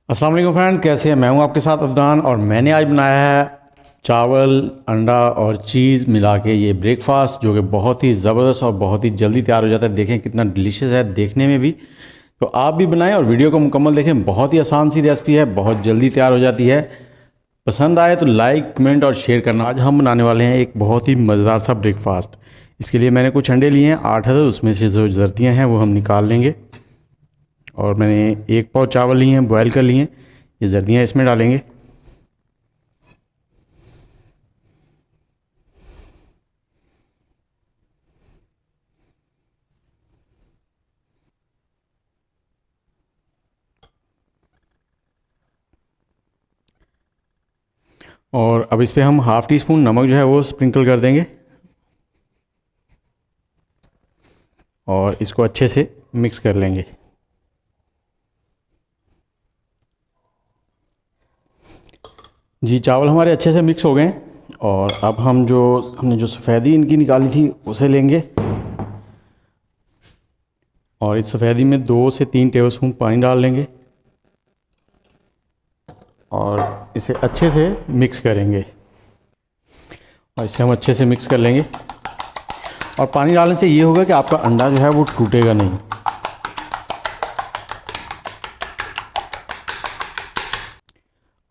अस्सलाम वालेकुम फ्रेंड, कैसे हैं। मैं हूं आपके साथ अदनान और मैंने आज बनाया है चावल, अंडा और चीज़ मिला के ये ब्रेकफास्ट, जो कि बहुत ही ज़बरदस्त और बहुत ही जल्दी तैयार हो जाता है। देखें कितना डिलीशियस है देखने में भी। तो आप भी बनाएं और वीडियो को मुकम्मल देखें। बहुत ही आसान सी रेसिपी है, बहुत जल्दी तैयार हो जाती है। पसंद आए तो लाइक, कमेंट और शेयर करना। आज हम बनाने वाले हैं एक बहुत ही मज़ेदार सा ब्रेकफास्ट। इसके लिए मैंने कुछ अंडे लिए हैं 8 उसमें से जो जर्तियाँ हैं वो हम निकाल लेंगे। और मैंने 1 पाव चावल लिए हैं, बॉयल कर लिए हैं। ये जर्दियाँ इसमें डालेंगे। और अब इस पर हम हाफ़ टी स्पून नमक जो है वो स्प्रिंकल कर देंगे और इसको अच्छे से मिक्स कर लेंगे। जी, चावल हमारे अच्छे से मिक्स हो गए हैं और अब हमने जो सफ़ेदी इनकी निकाली थी उसे लेंगे और इस सफ़ेदी में 2 से 3 टेबलस्पून पानी डाल लेंगे और इसे अच्छे से मिक्स करेंगे। और इसे हम अच्छे से मिक्स कर लेंगे। और पानी डालने से ये होगा कि आपका अंडा जो है वो टूटेगा नहीं।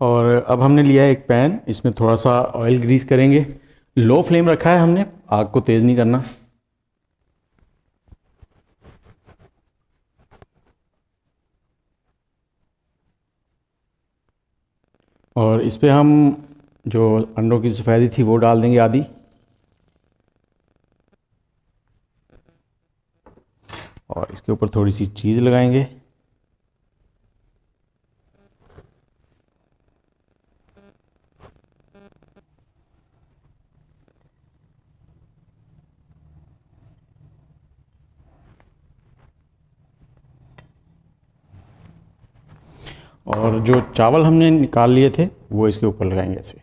और अब हमने लिया है एक पैन, इसमें थोड़ा सा ऑयल ग्रीस करेंगे। लो फ्लेम रखा है हमने, आग को तेज़ नहीं करना। और इस पे हम जो अंडों की सफ़ेदी थी वो डाल देंगे आधी। और इसके ऊपर थोड़ी सी चीज़ लगाएंगे। और जो चावल हमने निकाल लिए थे वो इसके ऊपर लगाएंगे ऐसे।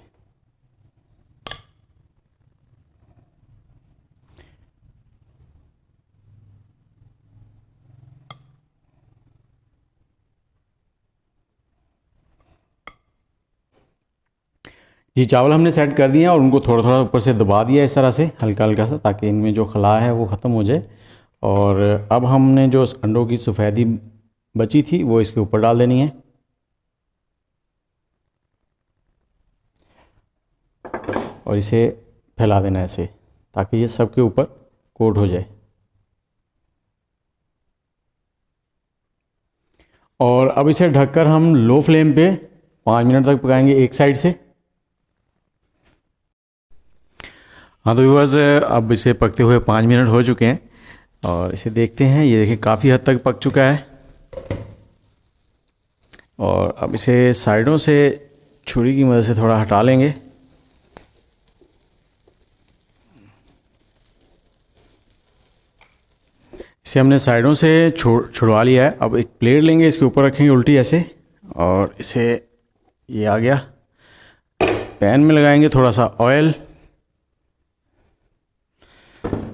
जी, चावल हमने सेट कर दिए हैं और उनको थोड़ा थोड़ा ऊपर से दबा दिया इस तरह से, हल्का हल्का सा, ताकि इनमें जो खला है वो ख़त्म हो जाए। और अब हमने जो अंडों की सफ़ेदी बची थी वो इसके ऊपर डाल देनी है और इसे फैला देना है ऐसे, ताकि ये सब के ऊपर कोट हो जाए। और अब इसे ढककर हम लो फ्लेम पे 5 मिनट तक पकाएंगे एक साइड से। हाँ तो व्यूअर्स, अब इसे पकते हुए 5 मिनट हो चुके हैं और इसे देखते हैं। ये देखिए काफ़ी हद तक पक चुका है। और अब इसे साइडों से छुरी की मदद से थोड़ा हटा लेंगे। इसे हमने साइडों से छुड़वा लिया है। अब एक प्लेट लेंगे, इसके ऊपर रखेंगे उल्टी ऐसे और इसे, ये आ गया, पैन में लगाएंगे थोड़ा सा ऑयल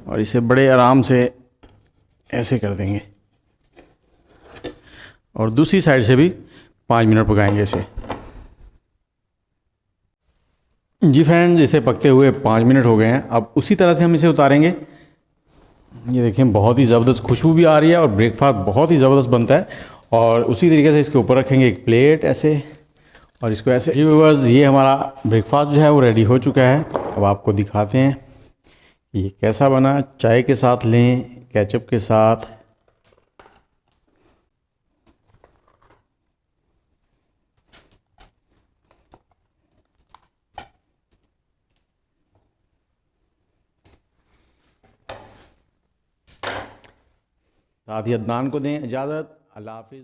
और इसे बड़े आराम से ऐसे कर देंगे और दूसरी साइड से भी 5 मिनट पकाएंगे इसे। जी फ्रेंड्स, इसे पकते हुए 5 मिनट हो गए हैं। अब उसी तरह से हम इसे उतारेंगे। ये देखें बहुत ही ज़बरदस्त खुशबू भी आ रही है और ब्रेकफास्ट बहुत ही ज़बरदस्त बनता है। और उसी तरीके से इसके ऊपर रखेंगे एक प्लेट ऐसे और इसको ऐसे। जी व्यूअर्स, ये हमारा ब्रेकफास्ट जो है वो रेडी हो चुका है। अब आपको दिखाते हैं ये कैसा बना। चाय के साथ लें, केचप के साथ। साथ ही अदनान को दें इजाज़त। अल्लाह हाफिज़।